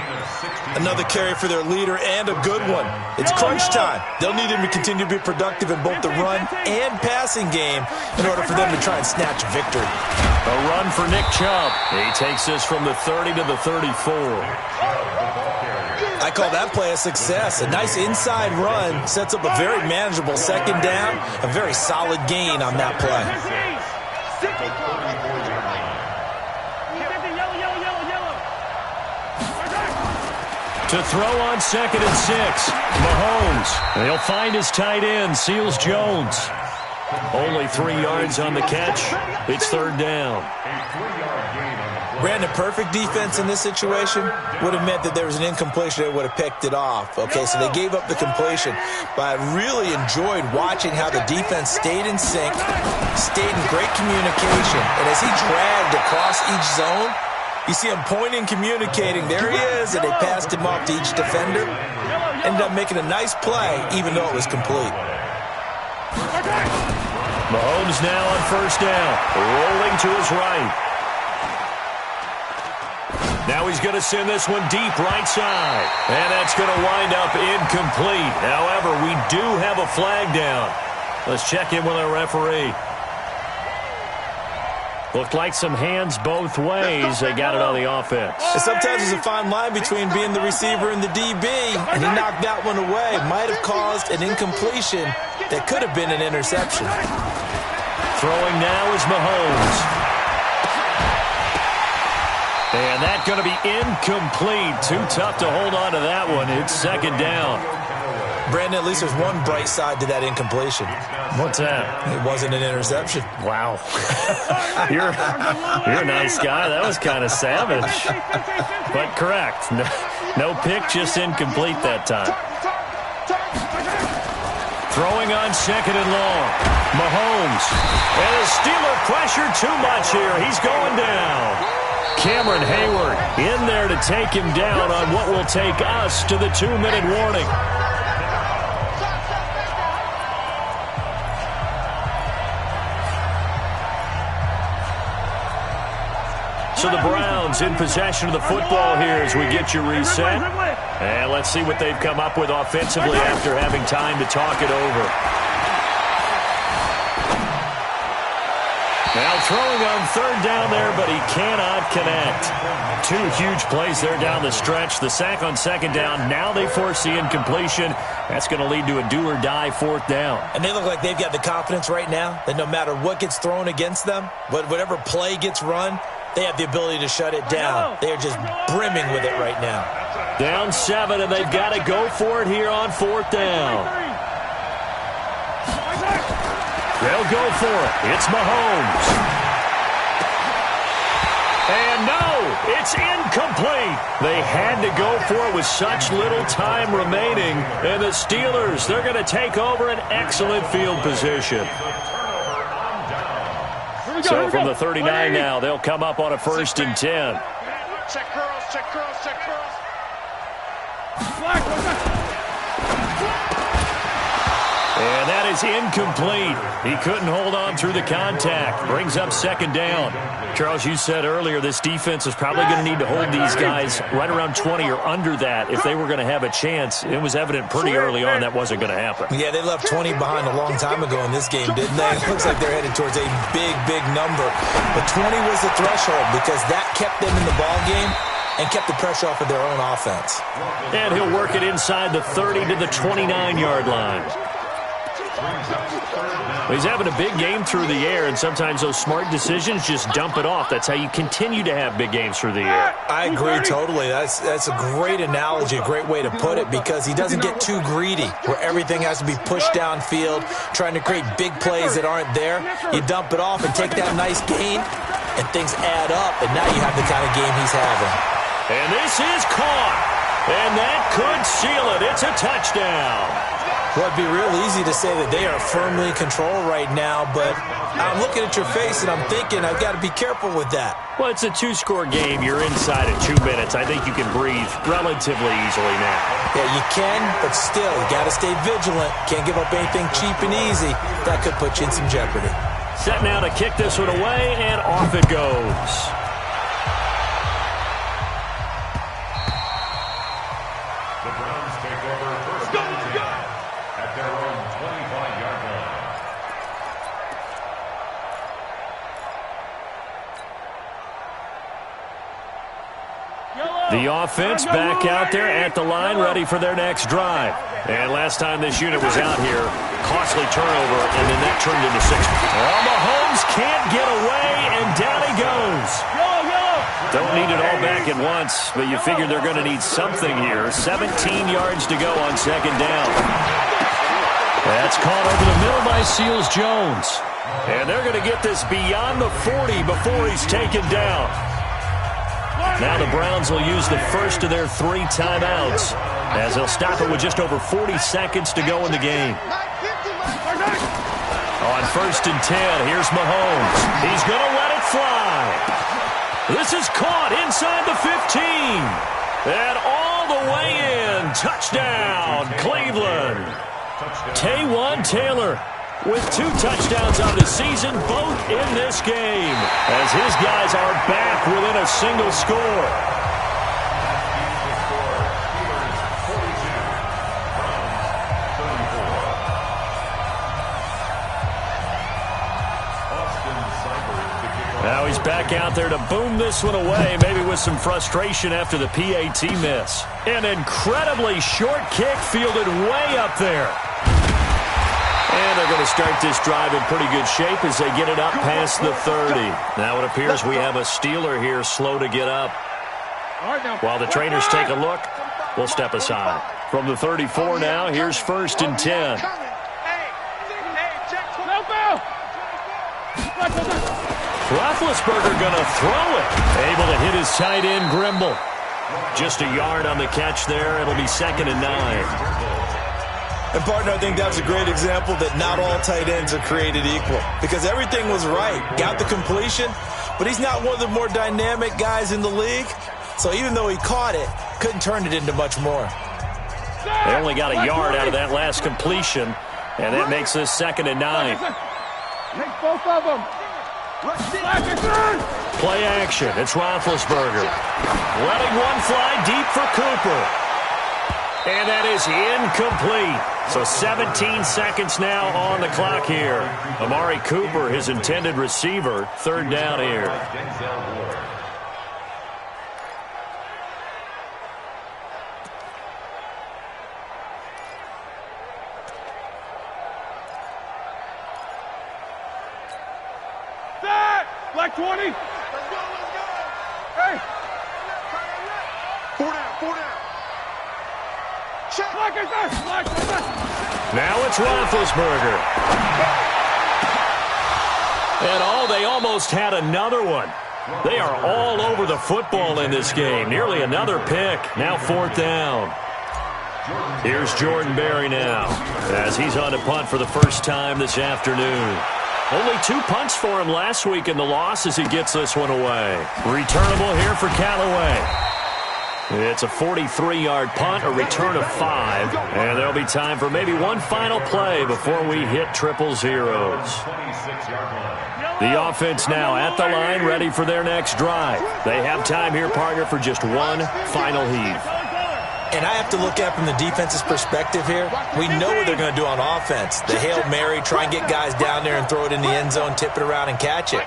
Another carry for their leader and a good one. It's crunch time. They'll need him to continue to be productive in both the run and passing game in order for them to try and snatch victory. A run for Nick Chubb. He takes this from the 30 to the 34. I call that play a success. A nice inside run sets up a very manageable second down. A very solid gain on that play. To throw on 2nd and 6, Mahomes. He'll find his tight end, Seals Jones. Only 3 yards on the catch. It's third down. Brandon, perfect defense in this situation would have meant that there was an incompletion that would have picked it off. Okay, so they gave up the completion. But I really enjoyed watching how the defense stayed in sync, stayed in great communication. And as he dragged across each zone, you see him pointing, communicating. There he is, and they passed him off to each defender. Ended up making a nice play, even though it was complete. Mahomes now on first down, rolling to his right. Now he's going to send this one deep right side. And that's going to wind up incomplete. However, we do have a flag down. Let's check in with our referee. Looked like some hands both ways. They got it on the offense. And sometimes there's a fine line between being the receiver and the DB, and he knocked that one away. Might have caused an incompletion that could have been an interception. Throwing now is Mahomes. And that's going to be incomplete. Too tough to hold on to that one. It's second down. Brandon, at least there's one bright side to that incompletion. What's that? It wasn't an interception. Wow. You're a nice guy. That was kind of savage. But correct. No pick, just incomplete that time. Throwing on 2nd and long. Mahomes. And the Steeler pressure too much here. He's going down. Cameron Hayward in there to take him down on what will take us to the 2-minute warning. So the Browns in possession of the football here as we get you reset. And let's see what they've come up with offensively after having time to talk it over. Now throwing on third down there, but he cannot connect. 2 huge plays there down the stretch. The sack on second down. Now they force the incompletion. That's going to lead to a do-or-die fourth down. And they look like they've got the confidence right now that no matter what gets thrown against them, whatever play gets run, they have the ability to shut it down. They are just brimming with it right now. Down 7, and they've got to go for it here on fourth down. They'll go for it. It's Mahomes. And no, it's incomplete. They had to go for it with such little time remaining. And the Steelers, they're going to take over an excellent field position. So from the 39 now, they'll come up on a 1st and 10. Check curls, check curls, check curls. And that is incomplete. He couldn't hold on through the contact. Brings up second down. Charles, you said earlier this defense is probably going to need to hold these guys right around 20 or under that if they were going to have a chance. It was evident pretty early on that wasn't going to happen. Yeah, they left 20 behind a long time ago in this game, didn't they? It looks like they're headed towards a big, big number. But 20 was the threshold because that kept them in the ball game and kept the pressure off of their own offense. And he'll work it inside the 30 to the 29-yard line. He's having a big game through the air, and sometimes those smart decisions just dump it off. That's how you continue to have big games through the air. I agree totally. That's a great analogy, a great way to put it, because he doesn't get too greedy where everything has to be pushed downfield, trying to create big plays that aren't there. You dump it off and take that nice gain, and things add up, and now you have the kind of game he's having. And this is caught, and that could seal it. It's a touchdown. Well, it'd be real easy to say that they are firmly in control right now, but I'm looking at your face and I'm thinking I've got to be careful with that. Well, it's a two-score game. You're inside at 2 minutes. I think you can breathe relatively easily now. Yeah, you can, but still, you got to stay vigilant. Can't give up anything cheap and easy. That could put you in some jeopardy. Set now to kick this one away, and off it goes. The Browns take over first and 10 at their own 25-yard line. The offense back out there at the line, ready for their next drive. And last time this unit was out here, costly turnover, and then that turned into 6. Well, Mahomes can't get away, and down he goes. Don't need it all back at once, but you figure they're going to need something here. 17 yards to go on second down. That's caught over the middle by Seals-Jones. And they're going to get this beyond the 40 before he's taken down. Now the Browns will use the first of their 3 timeouts, as they'll stop it with just over 40 seconds to go in the game. On first and 10, here's Mahomes. He's going to let it fly. This is caught inside the 15. And all the way in. Touchdown, Cleveland. Taywan Taylor with 2 touchdowns on the season, both in this game, as his guys are back within a single score. Now he's back out there to boom this one away, maybe with some frustration after the PAT miss. An incredibly short kick fielded way up there. And they're going to start this drive in pretty good shape as they get it up past the 30. Now it appears we have a Steeler here slow to get up. While the trainers take a look, we'll step aside. From the 34 now, here's first and 10. Roethlisberger going to throw it. Able to hit his tight end, Grimble. Just a yard on the catch there. It'll be second and 9. And, partner, I think that's a great example that not all tight ends are created equal, because everything was right. Got the completion, but he's not one of the more dynamic guys in the league. So even though he caught it, couldn't turn it into much more. They only got a yard out of that last completion, and that makes this second and 9. Take both of them. Play action. It's Roethlisberger. Letting one fly deep for Cooper. And that is incomplete. So 17 seconds now on the clock here. Amari Cooper, his intended receiver, third down here. Black 20. Let's go. Hey. 4 down. Check. Black is this. Now it's Roethlisberger. And they almost had another one. They are all over the football in this game. Nearly another pick. Now 4th down. Here's Jordan Berry now, as he's on to punt for the first time this afternoon. Only 2 punts for him last week in the loss as he gets this one away. Returnable here for Callaway. It's a 43-yard punt, a return of 5. And there'll be time for maybe one final play before we hit triple zeros. The offense now at the line, ready for their next drive. They have time here, partner, for just one final heave. And I have to look at it from the defense's perspective here. We know what they're going to do on offense. The Hail Mary, try and get guys down there and throw it in the end zone, tip it around and catch it.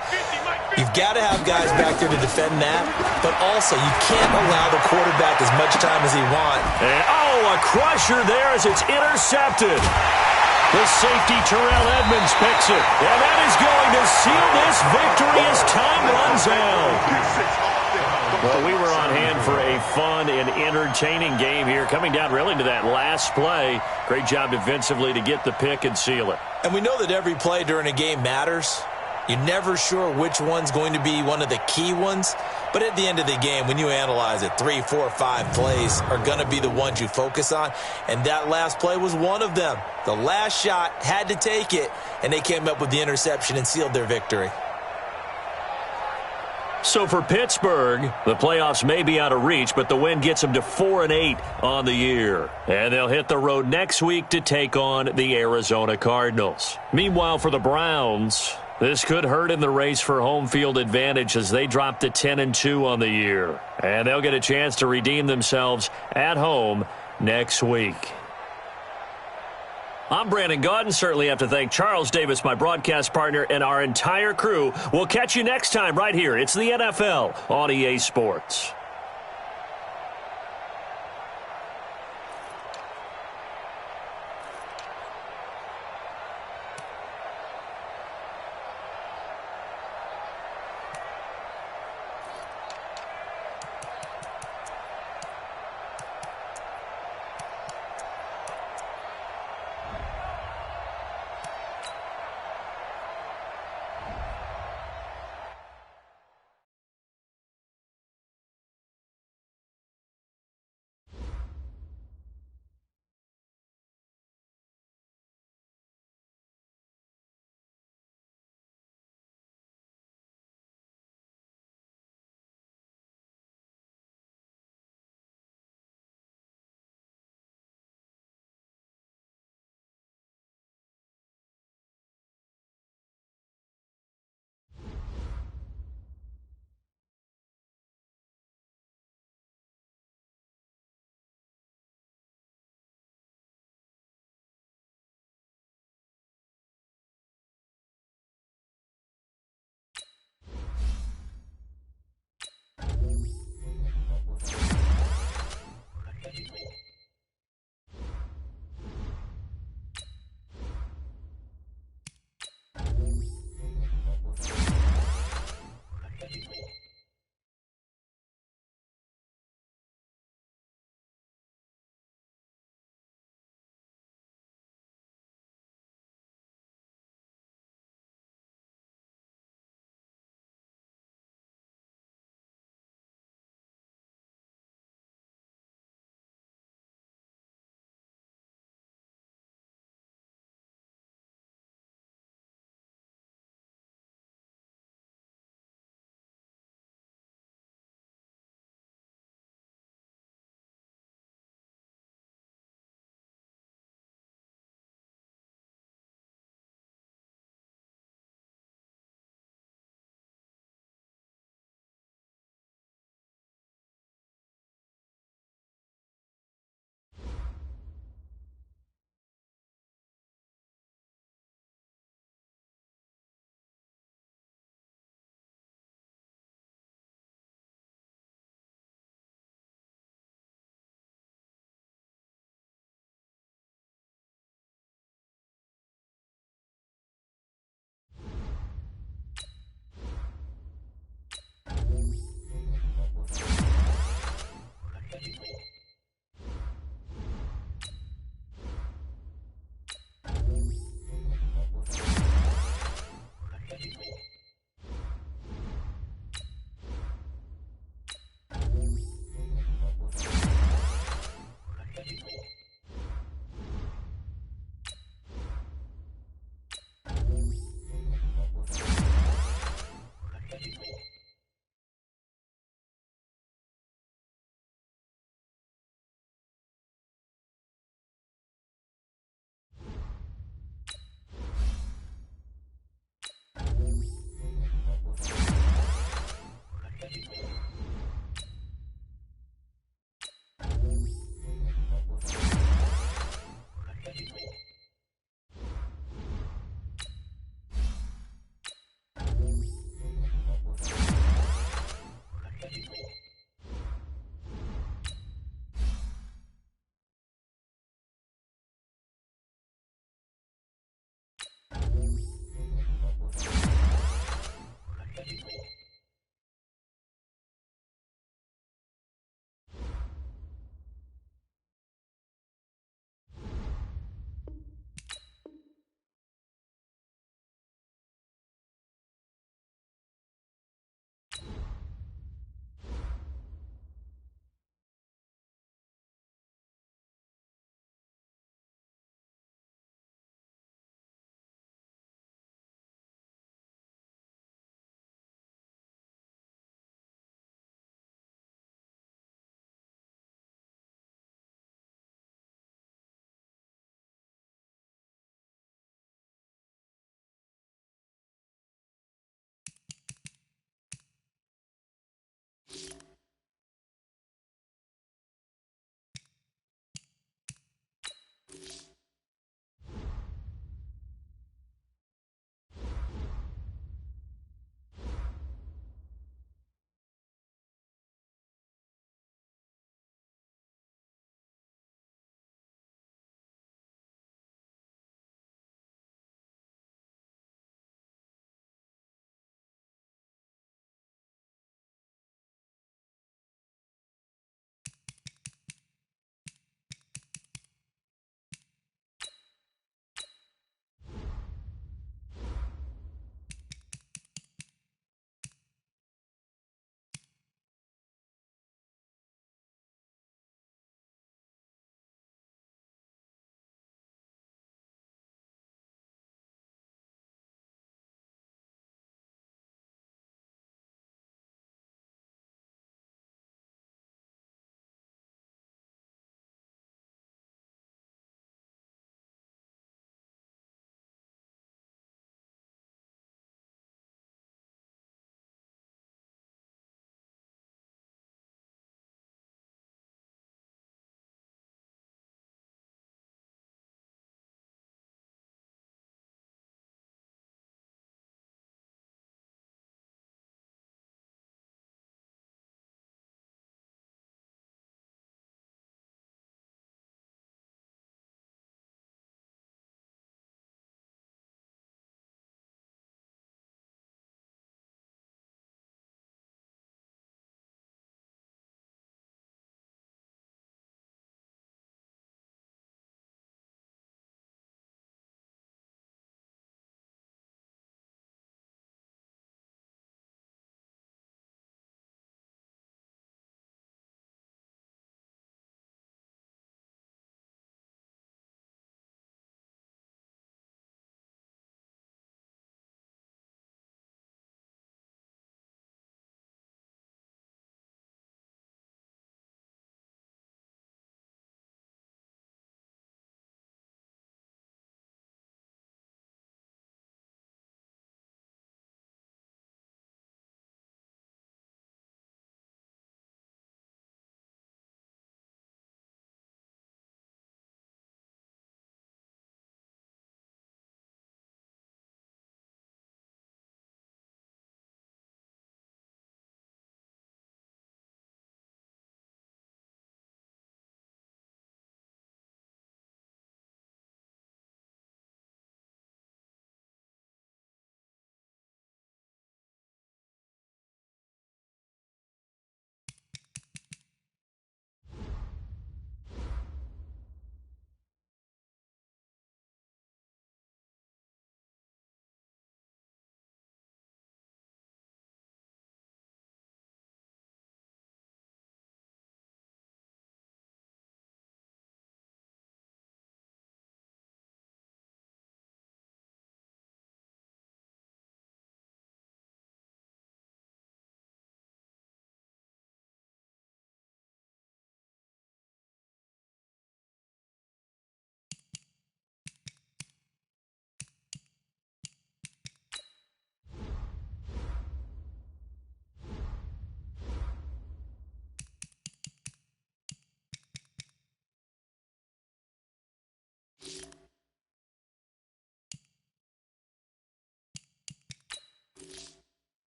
You've got to have guys back there to defend that, but also you can't allow the quarterback as much time as he wants. And, a crusher there as it's intercepted. The safety, Terrell Edmonds, picks it. And that is going to seal this victory as time runs out. Well, we were on hand for a fun and entertaining game here, coming down really to that last play. Great job defensively to get the pick and seal it. And we know that every play during a game matters. You're never sure which one's going to be one of the key ones. But at the end of the game, when you analyze it, 3, 4, 5 plays are going to be the ones you focus on. And that last play was one of them. The last shot had to take it, and they came up with the interception and sealed their victory. So for Pittsburgh, the playoffs may be out of reach, but the win gets them to 4-8 on the year. And they'll hit the road next week to take on the Arizona Cardinals. Meanwhile, for the Browns, this could hurt in the race for home field advantage as they drop to 10-2 on the year. And they'll get a chance to redeem themselves at home next week. I'm Brandon Gaudin. Certainly have to thank Charles Davis, my broadcast partner, and our entire crew. We'll catch you next time right here. It's the NFL on EA Sports.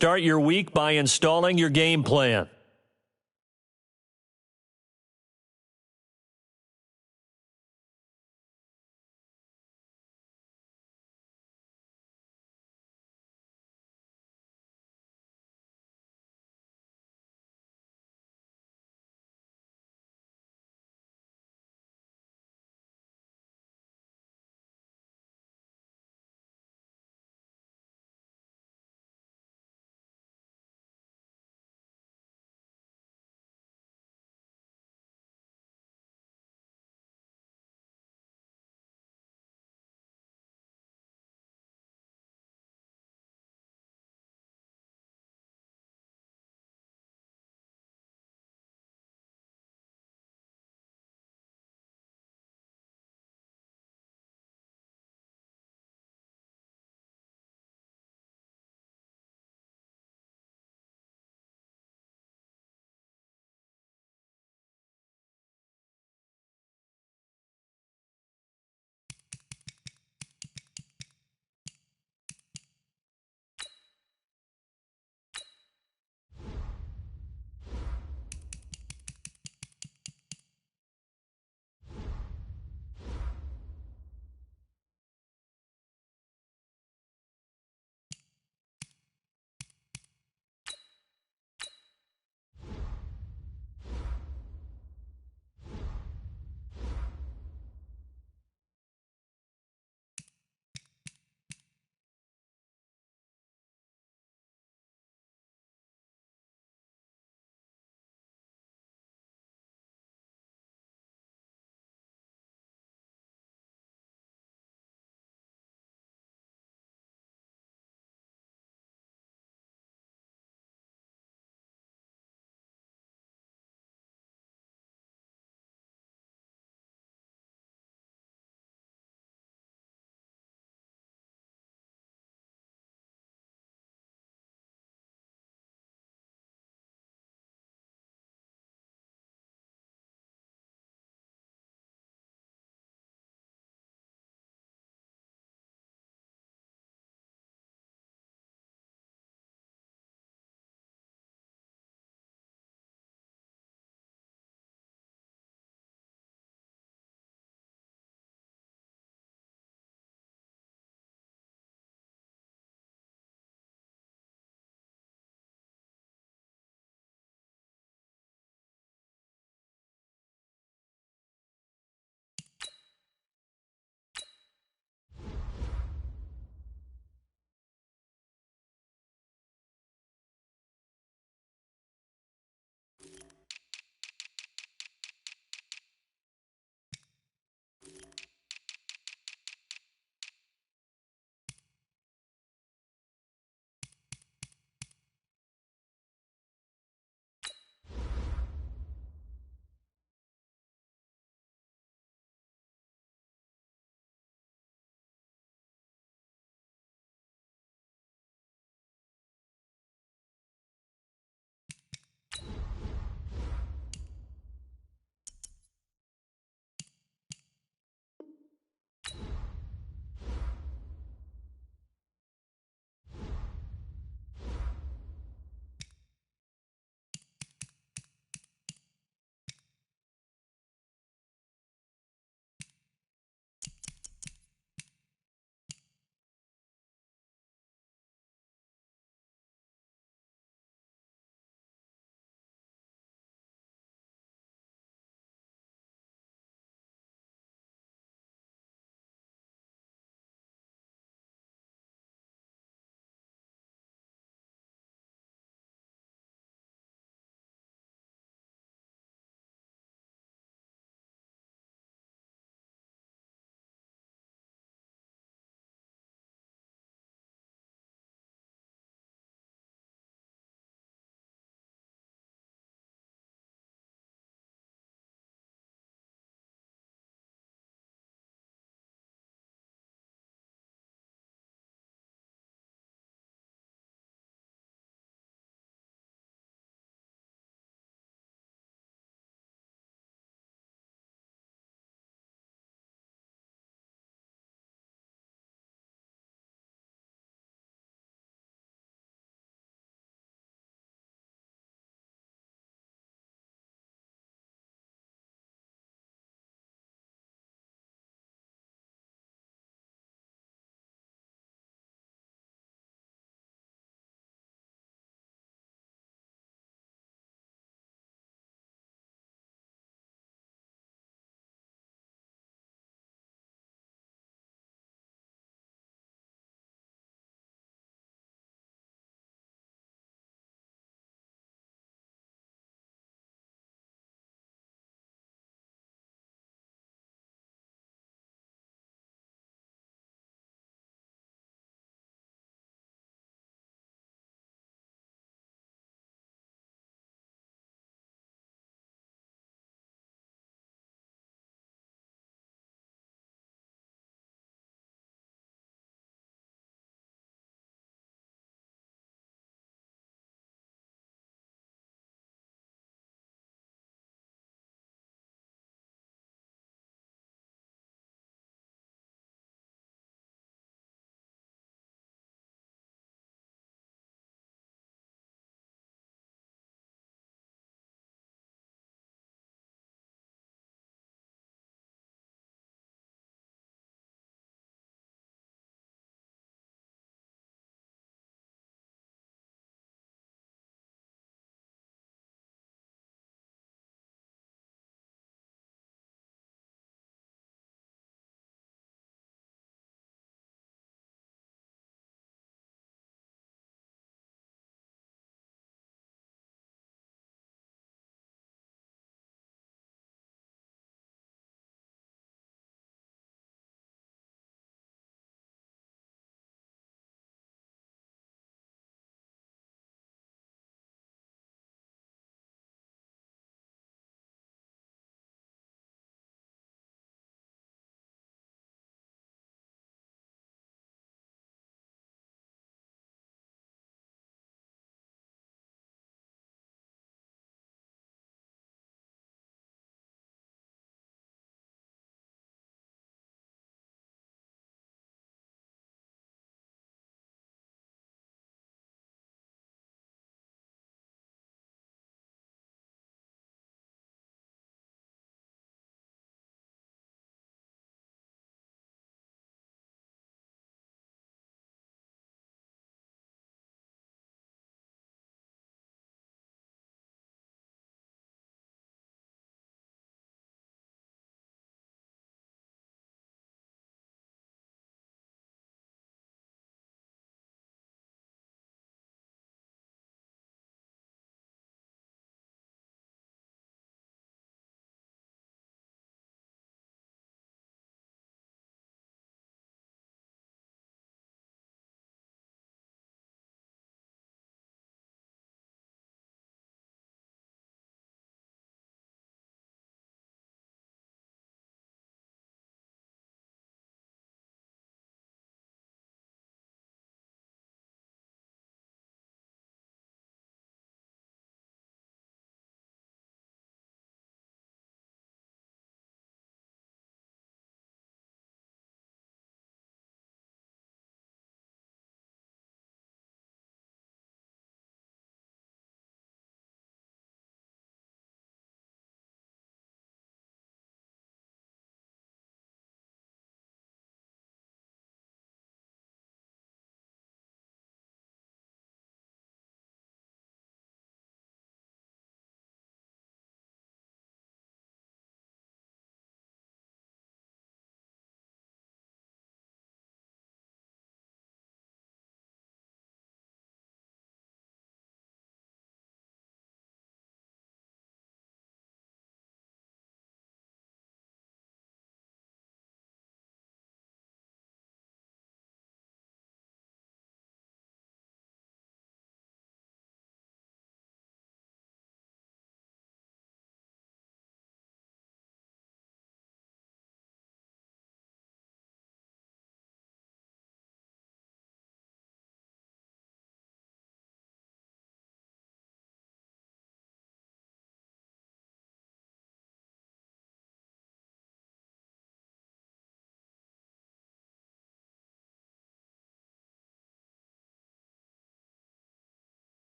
Start your week by installing your game plan.